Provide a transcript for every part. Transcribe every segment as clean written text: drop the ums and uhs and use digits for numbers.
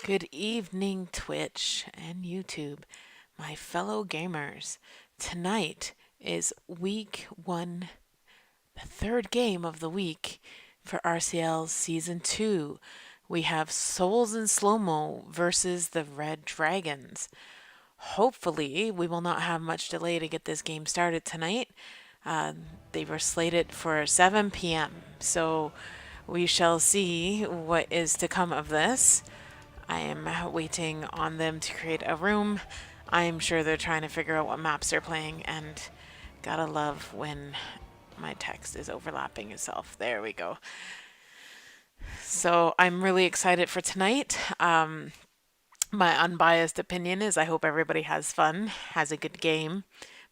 Good evening, Twitch and YouTube, my fellow gamers. Tonight is week one, the third game of the week for RCL Season 2. We have Souls in Slow-Mo versus the Red Dragons. Hopefully, we will not have much delay to get this game started tonight. They were slated for 7 p.m., so we shall see what is to come of this. I am waiting on them to create a room. I'm sure they're trying to figure out what maps they're playing, and gotta love when my text is overlapping itself. There we go. So I'm really excited for tonight. My unbiased opinion is I hope everybody has fun, has a good game.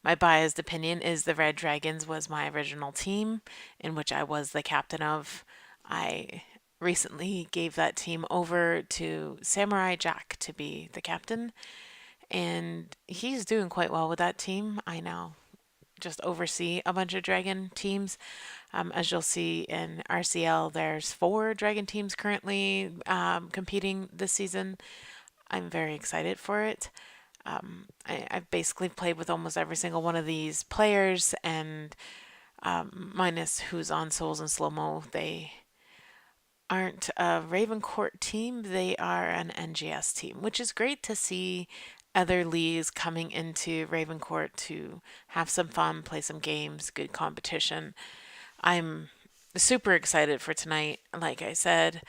My biased opinion is the Red Dragons was my original team, in which I was the captain of. I recently gave that team over to Samurai Jack to be the captain, and he's doing quite well with that team. I now just oversee a bunch of dragon teams. As you'll see in RCL, there's 4 dragon teams currently competing this season. I'm very excited for it. I've basically played with almost every single one of these players, and minus who's on Souls and Slow-Mo, they aren't a Raven Court team, they are an NGS team, which is great to see other leagues coming into Raven Court to have some fun, play some games, good competition. I'm super excited for tonight, like I said.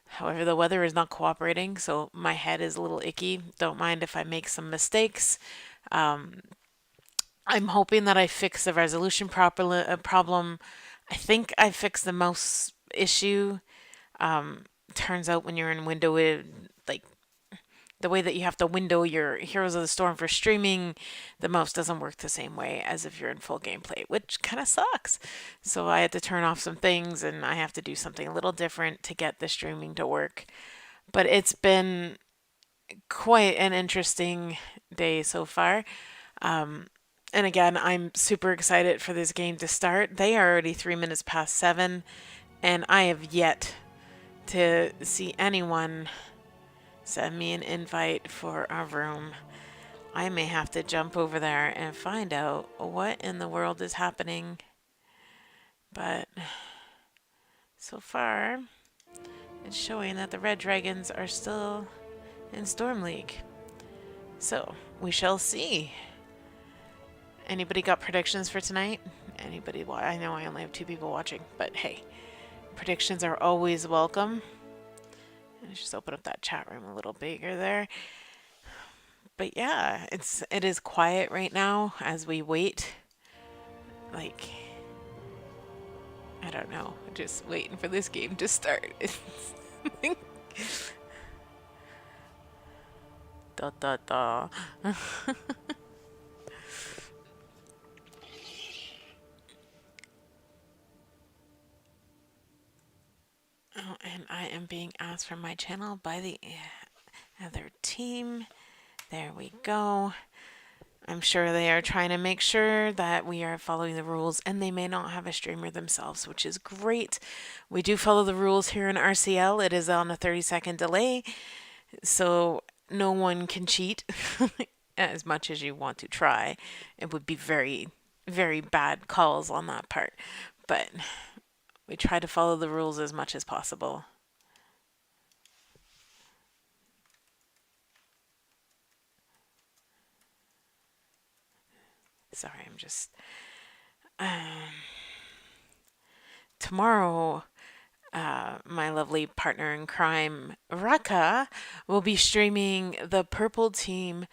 However, the weather is not cooperating, so my head is a little icky. Don't mind if I make some mistakes. I'm hoping that I fix the resolution problem. I think I fixed the mouse issue. Turns out when you're in window, like the way that you have to window your Heroes of the Storm for streaming, the mouse doesn't work the same way as if you're in full gameplay, which kind of sucks. So I had to turn off some things and I have to do something a little different to get the streaming to work. But it's been quite an interesting day so far. And again, I'm super excited for this game to start. They are already 3 minutes past 7, and I have yet to see anyone send me an invite for a room. I may have to jump over there and find out what in the world is happening. But so far, it's showing that the Red Dragons are still in Storm League. So, we shall see. Anybody got predictions for tonight? Anybody? I know I only have 2 people watching, but hey, predictions are always welcome. Let's just open up that chat room a little bigger there. But yeah, it is quiet right now as we wait. Like, I don't know, just waiting for this game to start. Da da da. Oh, and I am being asked from my channel by the other team. There we go. I'm sure they are trying to make sure that we are following the rules, and they may not have a streamer themselves, which is great. We do follow the rules here in RCL. It is on a 30-second delay, so no one can cheat as much as you want to try. It would be very, very bad calls on that part, but we try to follow the rules as much as possible. Sorry, I'm just... tomorrow, my lovely partner in crime, Raka, will be streaming the purple team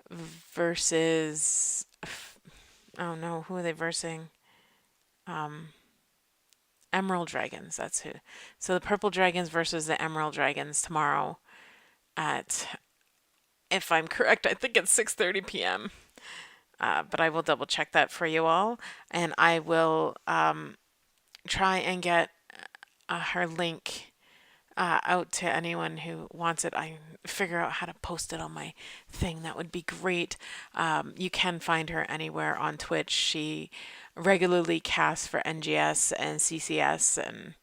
versus... Oh no, who are they versing? Emerald Dragons, that's who. So the purple dragons versus the emerald dragons tomorrow at, if I'm correct, I think it's 6:30 p.m. But I will double check that for you all, and I will try and get her link out to anyone who wants it. I figure out how to post it on my thing. That would be great. You can find her anywhere on Twitch. She regularly casts for NGS and CCS, and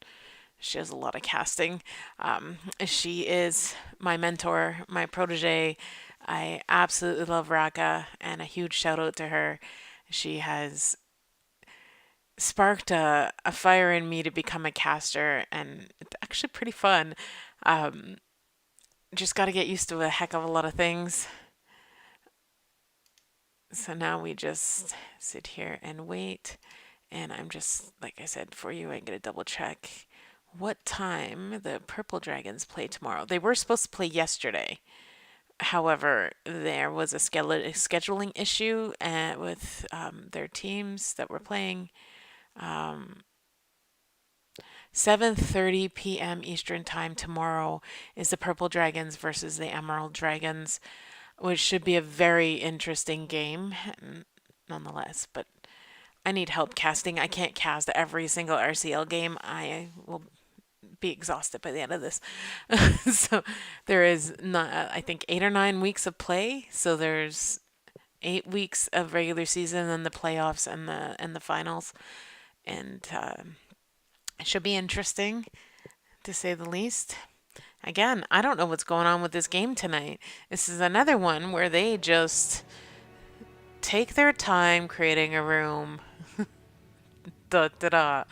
She does a lot of casting. She is my mentor, my protege. I absolutely love Raka, and a huge shout out to her. She has sparked a fire in me to become a caster, and it's actually pretty fun. Um, just got to get used to a heck of a lot of things. So now we just sit here and wait. And I'm just, like I said, for you, I'm going to double check what time the Purple Dragons play tomorrow. They were supposed to play yesterday. However, there was a scheduling issue with their teams that were playing. 7:30 p.m. Eastern Time tomorrow is the Purple Dragons versus the Emerald Dragons, which should be a very interesting game, nonetheless. But I need help casting. I can't cast every single RCL game. I will be exhausted by the end of this. So there is not, I think, 8 or 9 weeks of play. So there's 8 weeks of regular season and the playoffs and the finals, and it should be interesting to say the least. Again, I don't know what's going on with this game tonight. This is another one where they just take their time creating a room. Da da da.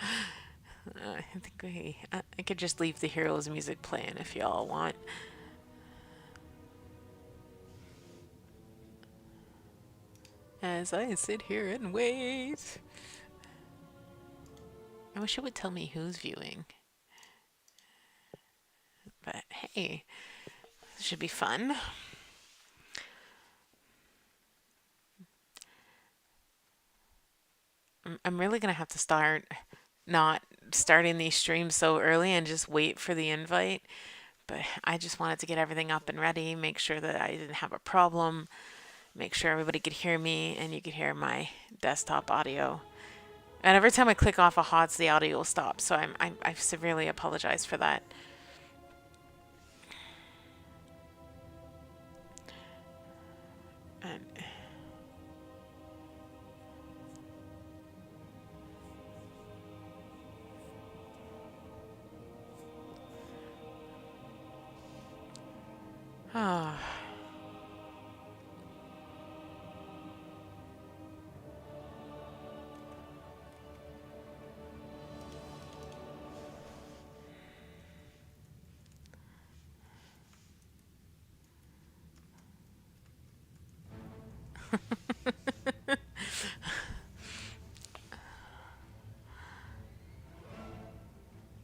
I think I could just leave the Heroes music playing if y'all want. As I sit here and wait. I wish it would tell me who's viewing. But hey, this should be fun. I'm really gonna have to start not starting these streams so early and just wait for the invite. But I just wanted to get everything up and ready, make sure that I didn't have a problem, make sure everybody could hear me and you could hear my desktop audio. And every time I click off a HOTS, the audio will stop. So I severely apologize for that. And oh.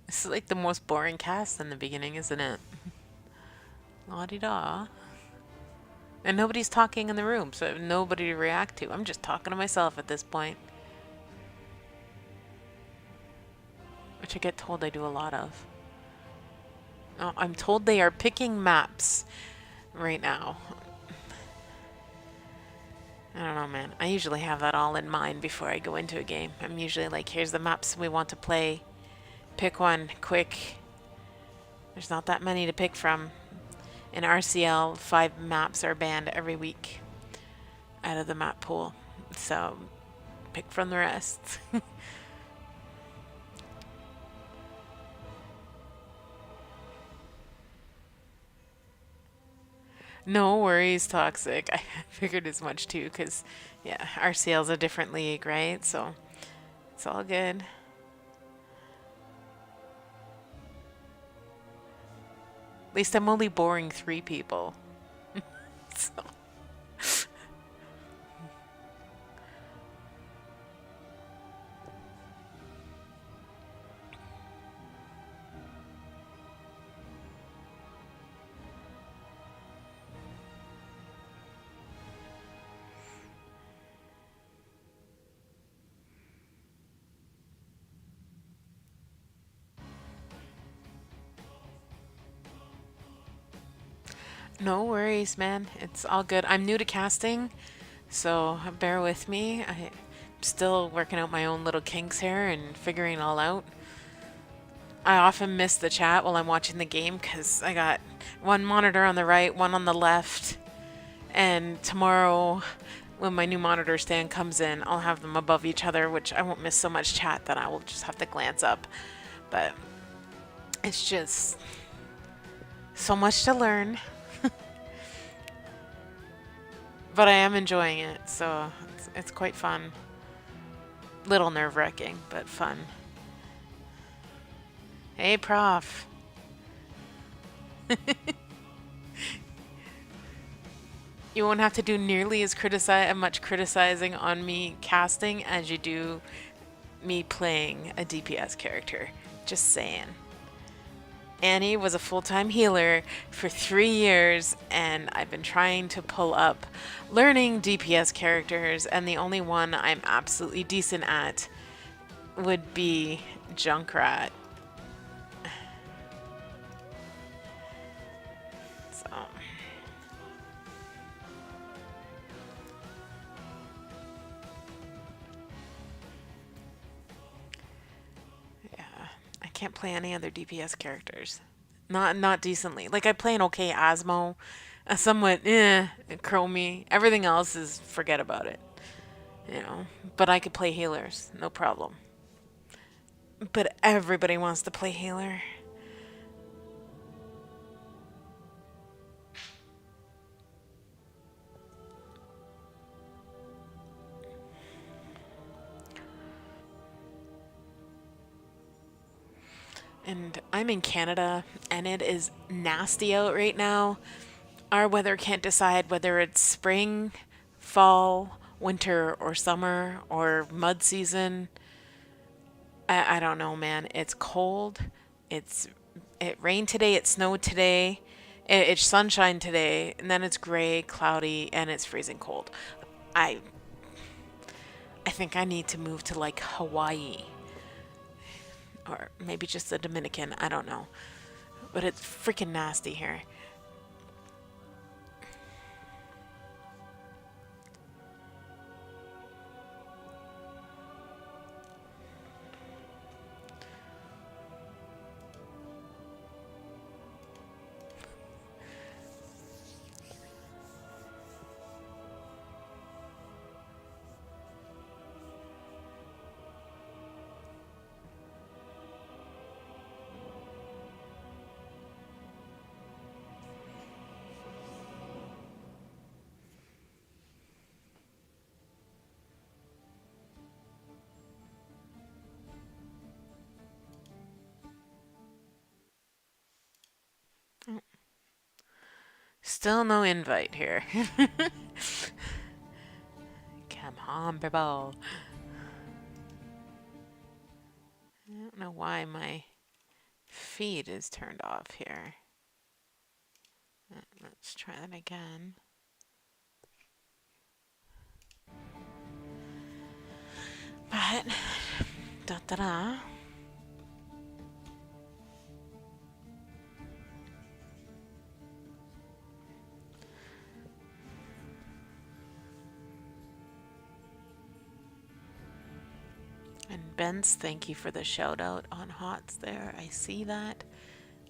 This is like the most boring cast in the beginning, isn't it? La-di-da. And nobody's talking in the room, so I have nobody to react to. I'm just talking to myself at this point. Which I get told I do a lot of. Oh, I'm told they are picking maps right now. I don't know, man. I usually have that all in mind before I go into a game. I'm usually like, here's the maps we want to play. Pick one, quick. There's not that many to pick from. In RCL, 5 maps are banned every week out of the map pool. So, pick from the rest. No worries, Toxic. I figured as much too, because, yeah, RCL's a different league, right? So, it's all good. At least I'm only boring 3 people. So. No worries, man. It's all good. I'm new to casting, so bear with me. I'm still working out my own little kinks here and figuring it all out. I often miss the chat while I'm watching the game because I got one monitor on the right, one on the left, and tomorrow when my new monitor stand comes in, I'll have them above each other, which I won't miss so much chat that I will just have to glance up. But It's just so much to learn, but I am enjoying it, so it's quite fun. Little nerve wracking, but fun. Hey, Prof. You won't have to do nearly as much criticizing on me casting as you do me playing a DPS character. Just saying. Annie was a full time healer for 3 years, and I've been trying to pull up learning DPS characters, and the only one I'm absolutely decent at would be Junkrat. So, yeah, I can't play any other DPS characters. Not decently. Like I play an okay Asmo, a somewhat Chromie. Everything else is forget about it. You know, but I could play healers, no problem. But everybody wants to play healer. And I'm in Canada, and it is nasty out right now. Our weather can't decide whether it's spring, fall, winter, or summer, or mud season. I don't know, man. It's cold. It's it rained today. It snowed today. It's sunshine today, and then it's gray, cloudy, and it's freezing cold. I I think I need to move to like Hawaii or maybe just the Dominican. I don't know, but it's freaking nasty here. Still no invite here. Come on, people. I don't know why my feed is turned off here. Let's try that again. But da da da. And Ben's, thank you for the shout out on HOTS there. I see that.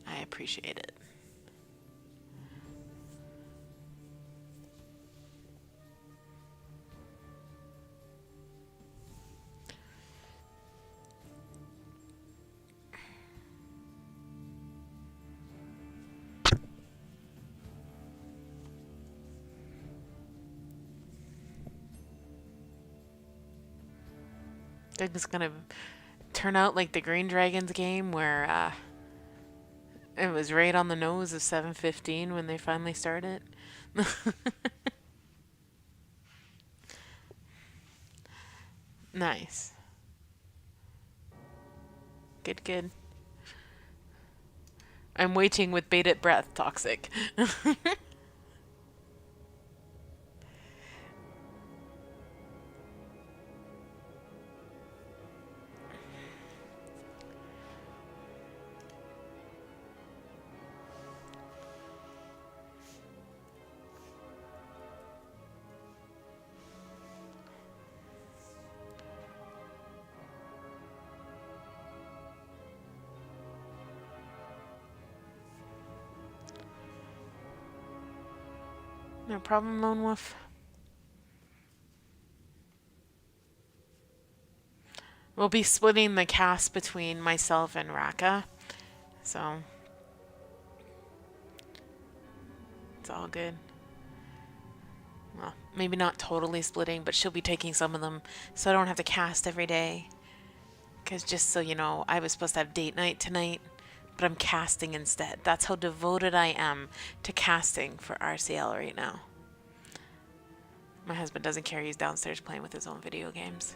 I appreciate it. Think it's gonna turn out like the Green Dragons game where it was right on the nose of 7:15 when they finally started. Nice. Good, good. I'm waiting with bated breath, Toxic. No problem, Lone Wolf. We'll be splitting the cast between myself and Raka. So it's all good. Well, maybe not totally splitting, but she'll be taking some of them so I don't have to cast every day. Because just so you know, I was supposed to have date night tonight, but I'm casting instead. That's how devoted I am to casting for RCL right now. My husband doesn't care. He's downstairs playing with his own video games.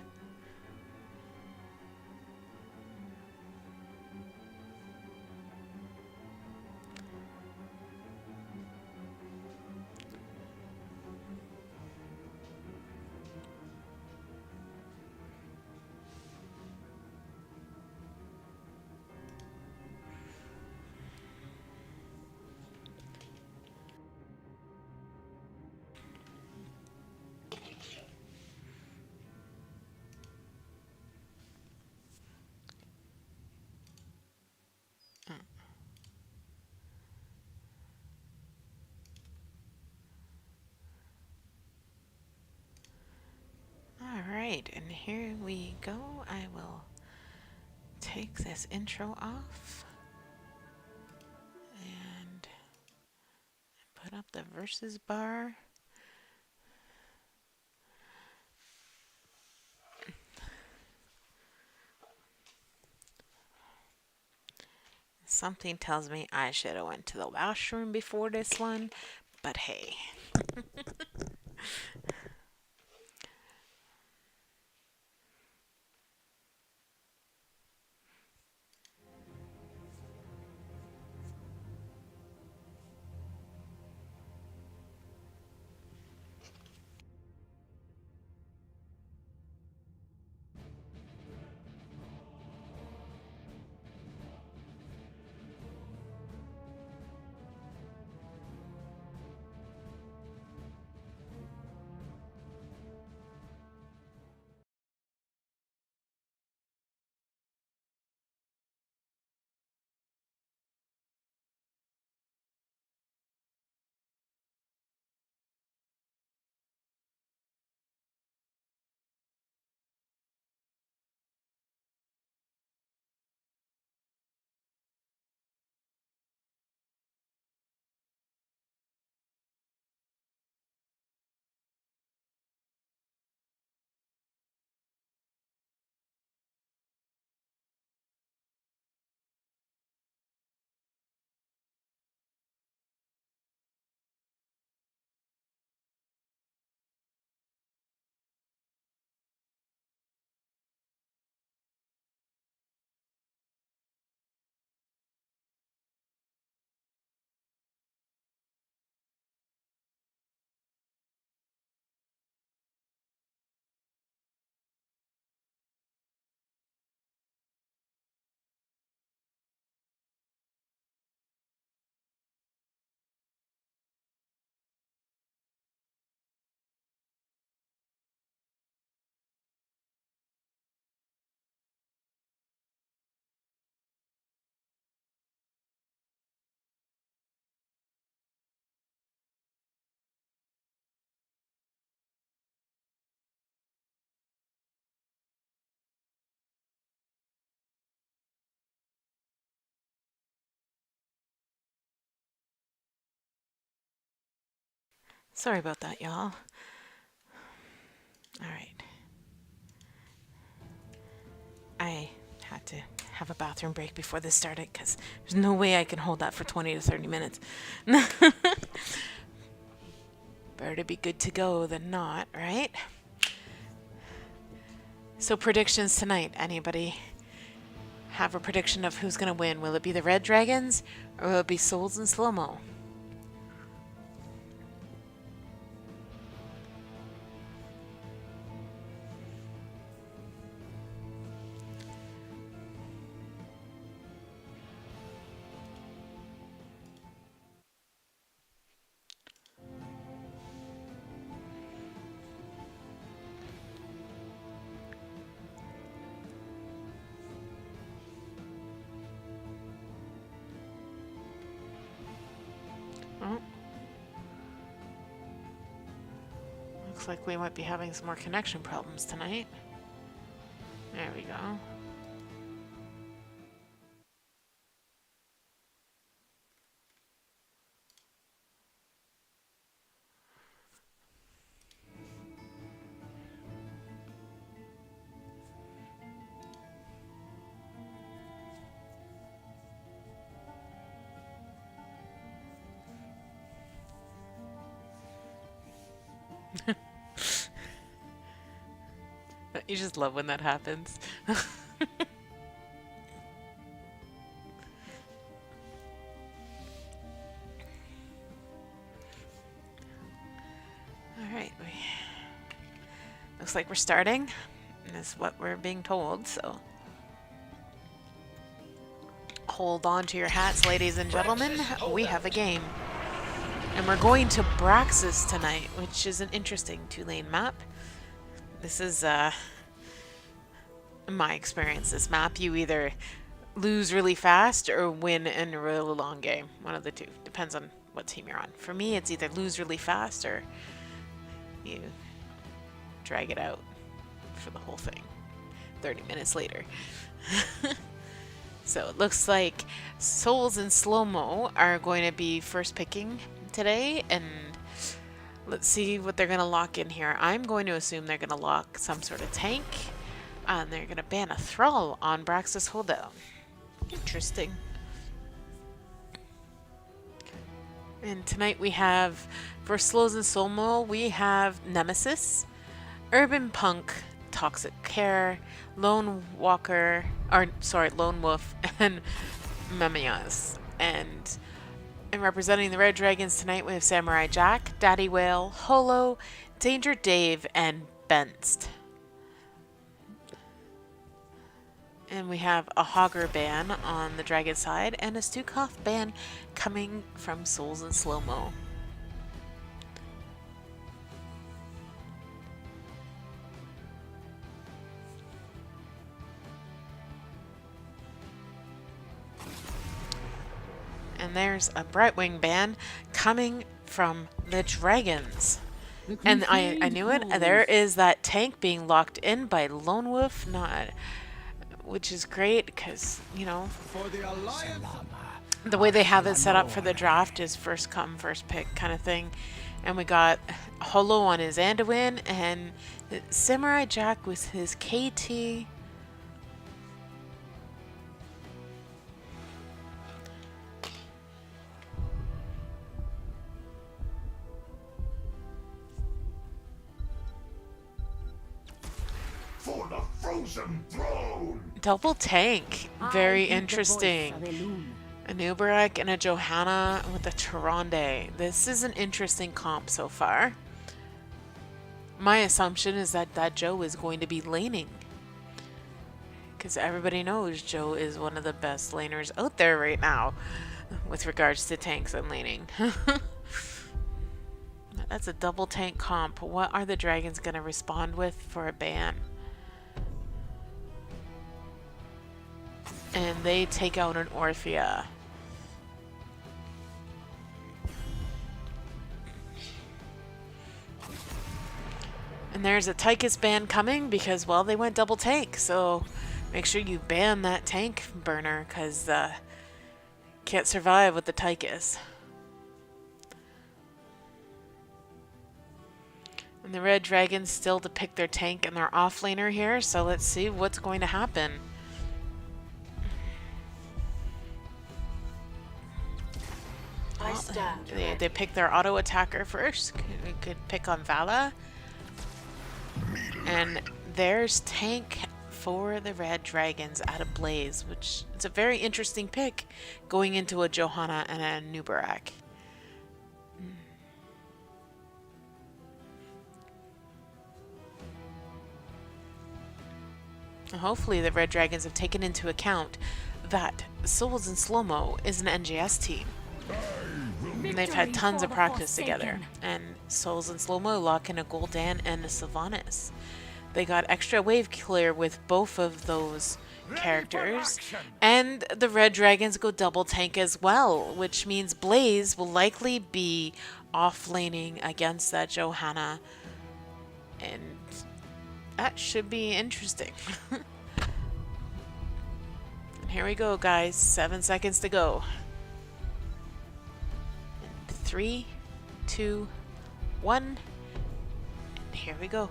All right, and here we go. I will take this intro off and put up the versus bar. Something tells me I should have went to the washroom before this one, but hey. Sorry about that, y'all. All right. I had to have a bathroom break before this started because there's no way I can hold that for 20 to 30 minutes. Better to be good to go than not, right? So predictions tonight. Anybody have a prediction of who's going to win? Will it be the Red Dragons or will it be Souls and Slow-Mo? Oh, looks like we might be having some more connection problems tonight. There we go. You just love when that happens. All right, looks like we're starting. And that's what we're being told, so hold on to your hats, ladies and gentlemen. We have a game. And we're going to Braxis tonight, which is an interesting two-lane map. This is, in my experience, this map, you either lose really fast or win in a really long game. One of the two. Depends on what team you're on. For me, it's either lose really fast or you drag it out for the whole thing 30 minutes later. So it looks like Souls and Slow-Mo are going to be first picking today, and let's see what they're going to lock in here. I'm going to assume they're going to lock some sort of tank, and they're going to ban a Thrall on Braxis Holdout. Interesting. And tonight we have, for Slows and Slow-Mo, we have Nemesis, Urban Punk, Toxic Care, Lone Walker, or sorry, Lone Wolf, and Memias. And representing the Red Dragons tonight, we have Samurai Jack, Daddy Whale, Holo, Danger Dave, and Benst. And we have a Hogger ban on the Dragon side, and a Stukov ban coming from Souls and Slow-Mo. And there's a Brightwing ban coming from the Dragons. And I knew it. There is that tank being locked in by Lone Wolf, which is great because, you know, the way they have it set up for the draft is first come, first pick kind of thing. And we got Holo on his Anduin and Samurai Jack with his KT. For the frozen throne. Double tank. Very interesting. A Nubarak and a Johanna with a Tyrande. This is an interesting comp so far. My assumption is that Joe is going to be laning. Because everybody knows Joe is one of the best laners out there right now with regards to tanks and laning. That's a double tank comp. What are the Dragons going to respond with for a ban? And they take out an Orthea. And there's a Tychus ban coming because, well, they went double tank. So make sure you ban that tank burner because can't survive with the Tychus. And the Red Dragons still to pick their tank and their offlaner here. So let's see what's going to happen. They pick their auto attacker first. We could pick on Vala. And there's tank for the Red Dragons at a Blaze, which it's a very interesting pick going into a Johanna and a Nubarak. Hopefully the Red Dragons have taken into account that Souls and Slow-Mo is an NGS team. And they've had tons of practice together. And Souls and Slow-Mo lock in a Gul'dan and a Sylvanas. They got extra wave clear with both of those characters. And the Red Dragons go double tank as well, which means Blaze will likely be off-laning against that Johanna. And that should be interesting. And here we go, guys. 7 seconds to go. 3, 2, 1, and here we go.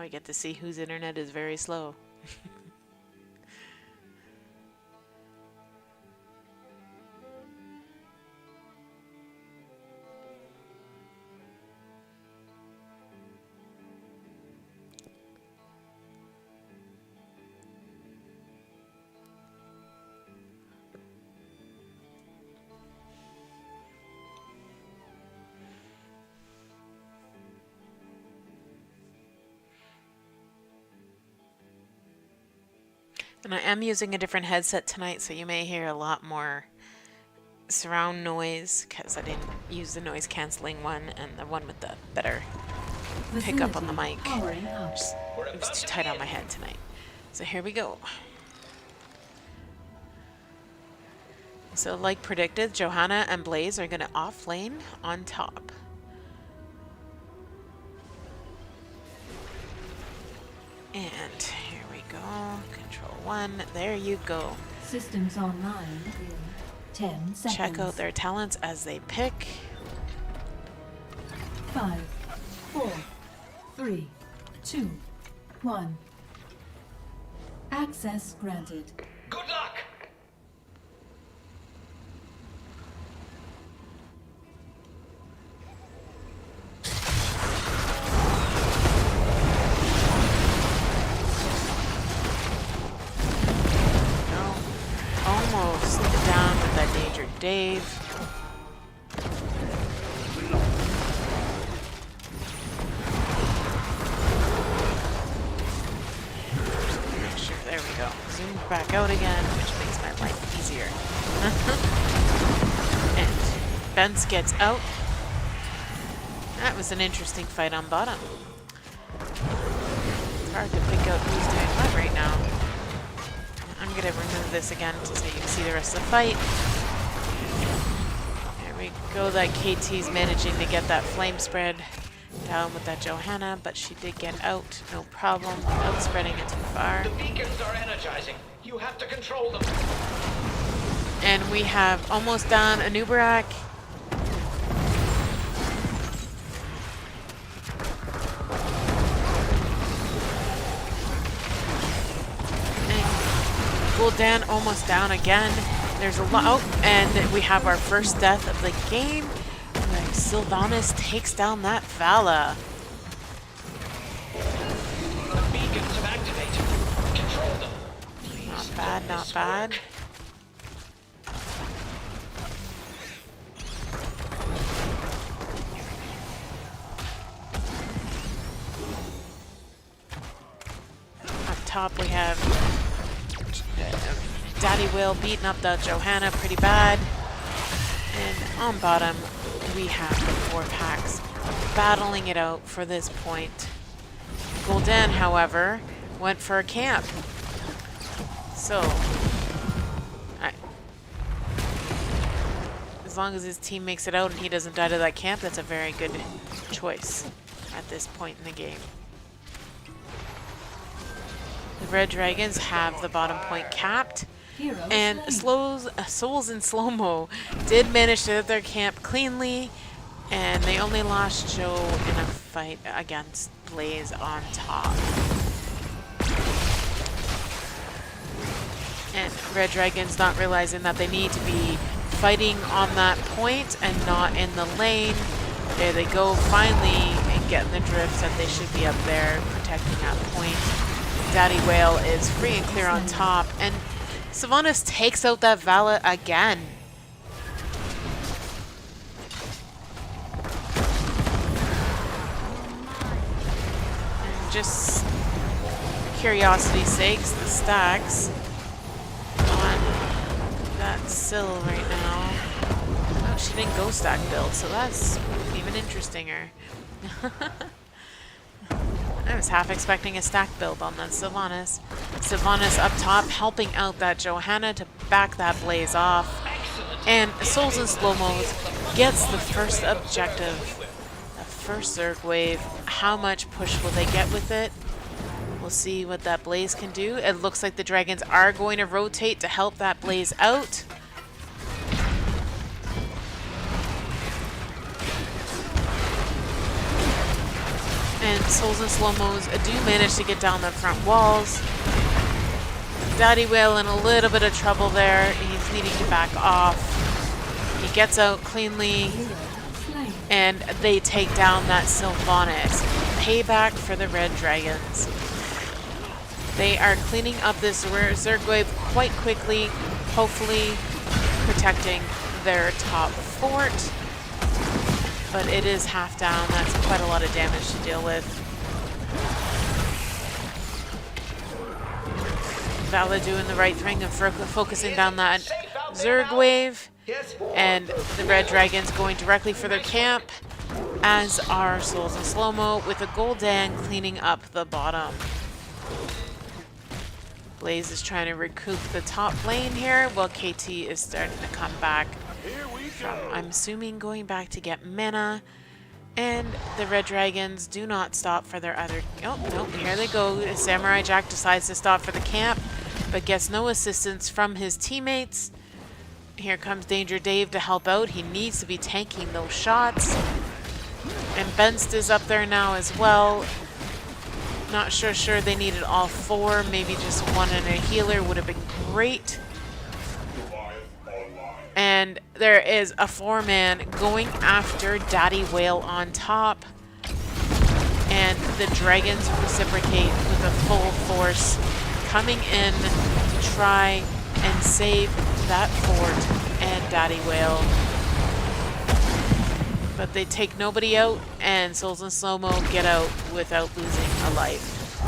I get to see whose internet is very slow. And I am using a different headset tonight, so you may hear a lot more surround noise because I didn't use the noise canceling one and the one with the better pickup on the mic. It was too tight on my head tonight. So here we go. So like predicted, Johanna and Blaze are going to off lane on top. And here we go. Control 1. There you go. Systems online in 10 seconds. Check out their talents as they pick. 5, 4, 3, 2, 1. Access granted. Good luck! No. Almost down with that danger Dave. There we go. Zoom back out again, which makes my life easier. And Bence gets out. That was an interesting fight on bottom. It's hard to pick out who's doing what right now. I'm gonna remove this again so you can see the rest of the fight. There we go. That KT's managing to get that flame spread down with that Johanna, but she did get out, no problem, without spreading it too far. The beacons are energizing. You have to control them. And we have almost done a Nubarak. And Gul'dan almost down again. There's a lot. Oh, and we have our first death of the game. Sylvanas takes down that Vala. The beacons have activated. Control them. Please Not bad, not bad. Up top we have Daddy Will beating up the Johanna pretty bad. And on bottom, we have the 4 packs battling it out for this point. Gul'dan, however, went for a camp. So, as long as his team makes it out and he doesn't die to that camp, that's a very good choice at this point in the game. The Red Dragons have the bottom point capped. And Souls in Slow-Mo did manage to hit their camp cleanly, and they only lost Joe in a fight against Blaze on top. And Red Dragons not realizing that they need to be fighting on that point and not in the lane. There they go, finally, and getting the drift that they should be up there protecting that point. Daddy Whale is free and clear on top, and Sylvanas takes out that Vala again. And just curiosity's sakes, the stacks on that Syl right now. Oh, she didn't go stack build, so that's even interestinger. I was half expecting a stack build on that Sylvanas. Sylvanas up top helping out that Johanna to back that Blaze off. And Souls in Slow-Mo gets the first objective, the first Zerg wave. How much push will they get with it? We'll see what that Blaze can do. It looks like the Dragons are going to rotate to help that Blaze out. And Souls and Slow-Mos do manage to get down the front walls. Daddy Whale in a little bit of trouble there. He's needing to back off. He gets out cleanly, and they take down that Sylvanas. Payback for the Red Dragons. They are cleaning up this Zergwave quite quickly, hopefully protecting their top fort. But it is half down. That's quite a lot of damage to deal with. Vala doing the right thing and focusing down that Zerg wave. And the Red Dragons going directly for their camp, as are Souls and Slow-Mo, with a Gul'dan cleaning up the bottom. Blaze is trying to recoup the top lane here, while KT is starting to come back from, I'm assuming, going back to get mana. And the Red Dragons do not stop for their other... Oh, nope, here they go. Samurai Jack decides to stop for the camp, but gets no assistance from his teammates. Here comes Danger Dave to help out. He needs to be tanking those shots. And Benst is up there now as well. Not sure they needed all four. Maybe just one and a healer would have been great. And there is a 4-man going after Daddy Whale on top. And the Dragons reciprocate with a full force, coming in to try and save that fort and Daddy Whale. But they take nobody out, and Souls and Slow-Mo get out without losing a life.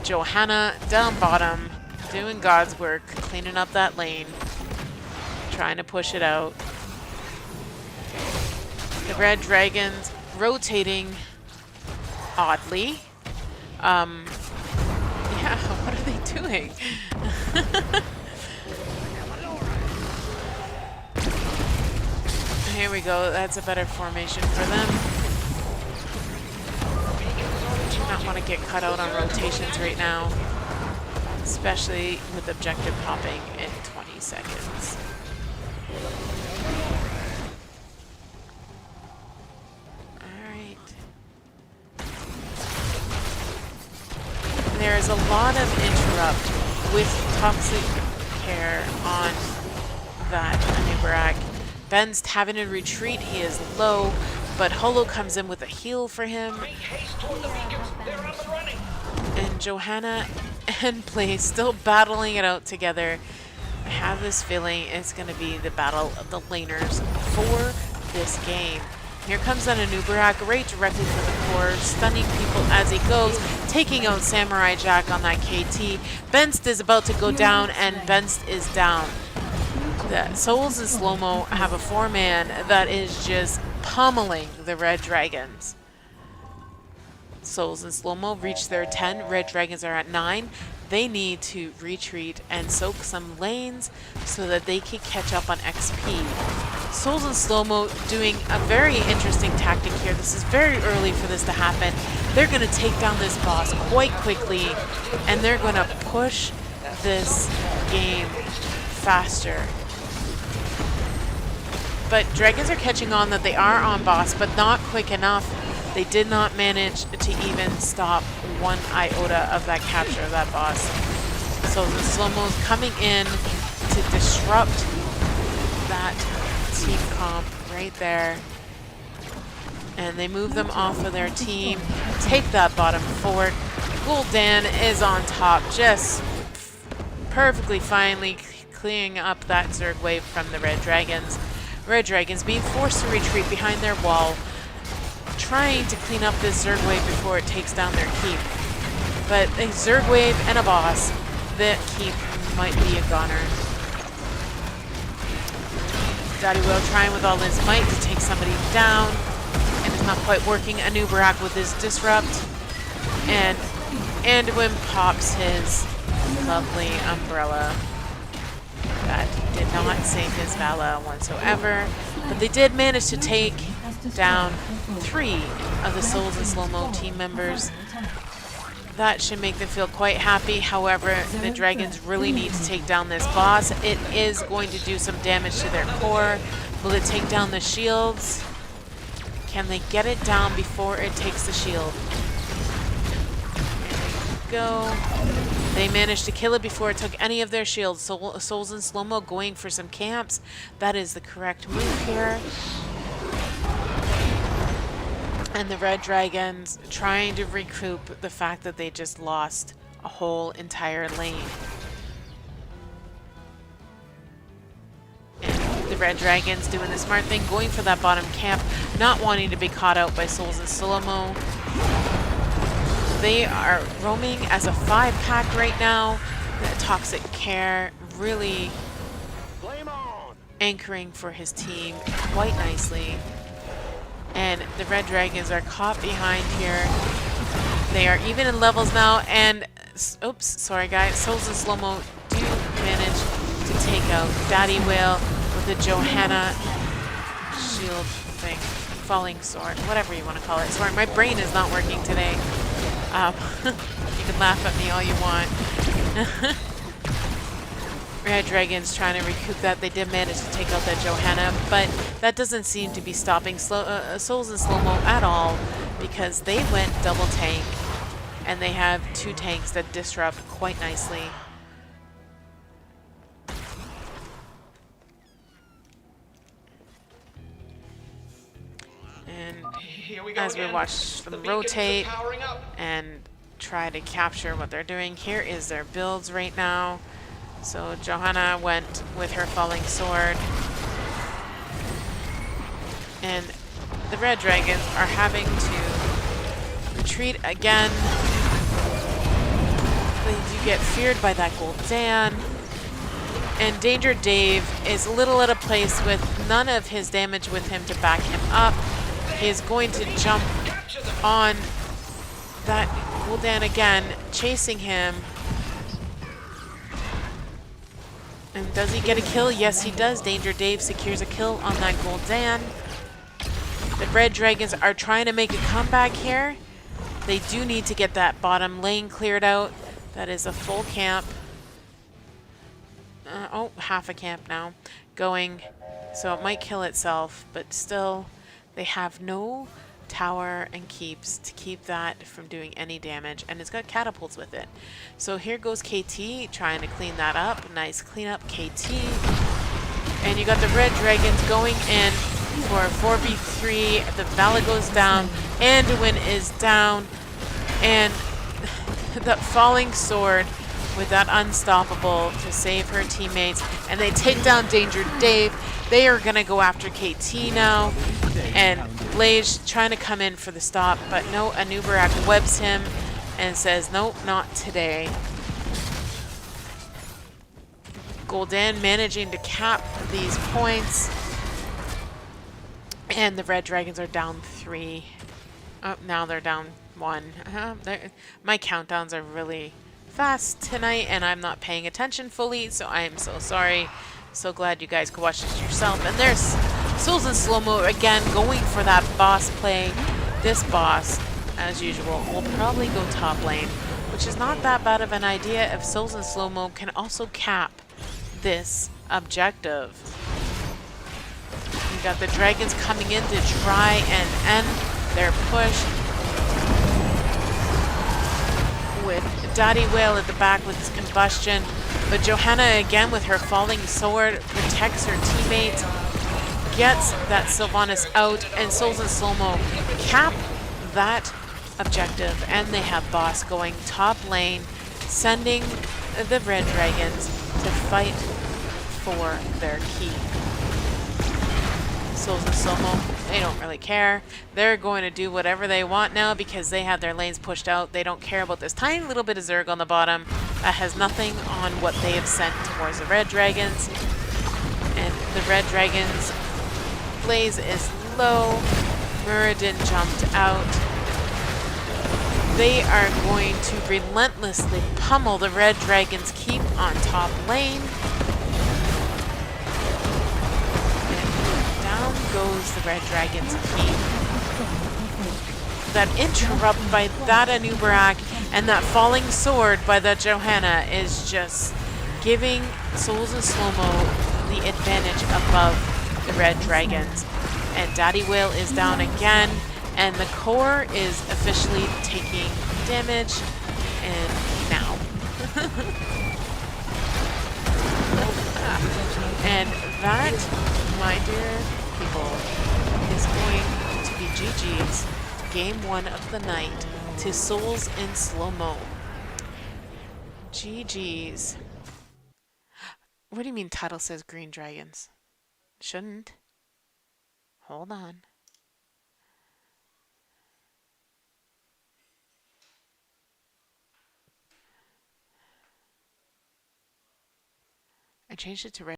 Johanna down bottom, doing God's work, cleaning up that lane, trying to push it out. The Red Dragons rotating oddly. Yeah, what are they doing? Here we go. That's a better formation for them. Do not want to get cut out on rotations right now, especially with objective popping in 20 seconds. Alright. There is a lot of interrupt with Toxic Care on that Anubarak. Ben's having to retreat. He is low, but Holo comes in with a heal for him. And Johanna and Blaze still battling it out together. I have this feeling it's going to be the battle of the laners for this game. Here comes that Anubarak right directly for the core, stunning people as he goes, taking out Samurai Jack on that KT. Benst is about to go down, and Benst is down. The Souls and Slow-Mo have a 4-man that is just pummeling the Red Dragons. Souls and Slow-Mo reach their 10. Red Dragons are at 9. They need to retreat and soak some lanes so that they can catch up on XP. Souls and Slow-Mo doing a very interesting tactic here. This is very early for this to happen. They're going to take down this boss quite quickly, and they're going to push this game faster. But Dragons are catching on that they are on boss, but not quick enough. They did not manage to even stop one iota of that capture of that boss. So the Slow-Mo's coming in to disrupt that team comp right there. And they move them off of their team, take that bottom fort. Gul'dan is on top, just perfectly finally clearing up that Zerg wave from the Red Dragons. Red Dragons being forced to retreat behind their wall, trying to clean up this Zerg wave before it takes down their keep. But a Zerg wave and a boss, that keep might be a goner. Daddy Whale trying with all his might to take somebody down, and it's not quite working. Anubarak with his disrupt, and Anduin pops his lovely umbrella. That did not save his Vala whatsoever, but they did manage to take down 3 of the Souls and Slow-Mo team members. That should make them feel quite happy. However, the Dragons really need to take down this boss. It is going to do some damage to their core. Will it take down the shields? Can they get it down before it takes the shield? go. They managed to kill it before it took any of their shields. Souls in slow-mo going for some camps. That is the correct move here. And the Red Dragons trying to recoup the fact that they just lost a whole entire lane. And the Red Dragons doing the smart thing, going for that bottom camp, not wanting to be caught out by Souls in slow-mo. They are roaming as a 5-pack right now. The Toxic Care really anchoring for his team quite nicely. And the Red Dragons are caught behind here. They are even in levels now, and oops, sorry guys, Souls in slow-mo do manage to take out Daddy Whale with the Johanna shield thing, falling sword, whatever you want to call it. Sorry, my brain is not working today. You can laugh at me all you want. Red Dragons trying to recoup that. They did manage to take out that Johanna, but that doesn't seem to be stopping Souls in slow-mo at all, because they went double tank, and they have 2 tanks that disrupt quite nicely. And as we watch them rotate and try to capture what they're doing, here is their builds right now. So Johanna went with her falling sword, and the Red Dragons are having to retreat again. They do get feared by that Gul'dan, and Danger Dave is a little at a place with none of his damage with him to back him up. He is going to jump on that Gul'dan again, chasing him. And does he get a kill? Yes, he does. Danger Dave secures a kill on that Gul'dan. The Red Dragons are trying to make a comeback here. They do need to get that bottom lane cleared out. That is a full camp. Oh, half a camp now going. So it might kill itself, but still they have no tower and keeps to keep that from doing any damage, and it's got catapults with it. So here goes KT trying to clean that up. Nice cleanup, KT. And you got the Red Dragons going in for a 4v3. The Vala goes down, Anduin is down, and that falling sword with that unstoppable to save her teammates, and they take down Danger Dave. They are gonna go after KT now, and Blaze trying to come in for the stop, but no, Anubarak webs him and says, nope, not today. Gul'dan managing to cap these points, and the Red Dragons are down 3. Oh, now they're down 1. My countdowns are really fast tonight, and I'm not paying attention fully, so I am so sorry. So glad you guys could watch this yourself. And there's Souls in slow-mo again, going for that boss play. This boss, as usual, will probably go top lane, which is not that bad of an idea if Souls in slow-mo can also cap this objective. You got the Dragons coming in to try and end their push, with Daddy Whale at the back with his combustion, but Johanna again with her falling sword protects her teammates, gets that Sylvanas out, and Souls in slow-mo cap that objective, and they have boss going top lane, sending the Red Dragons to fight for their keep. Souls in slow-mo, they don't really care. They're going to do whatever they want now because they have their lanes pushed out. They don't care about this tiny little bit of Zerg on the bottom that has nothing on what they have sent towards the Red Dragons. And the Red Dragons, Blaze is low. Muradin jumped out. They are going to relentlessly pummel the Red Dragons keep on top lane. Goes the Red Dragons keep. That interrupt by that Anubarak and that falling sword by that Johanna is just giving Souls in slow-mo the advantage above the Red Dragons. And Daddy Whale is down again, and the core is officially taking damage, and now. And that, my dear people, is going to be GG's game one of the night to Souls in slow-mo. GG's. What do you mean title says green dragons? Shouldn't. Hold on. I changed it to red.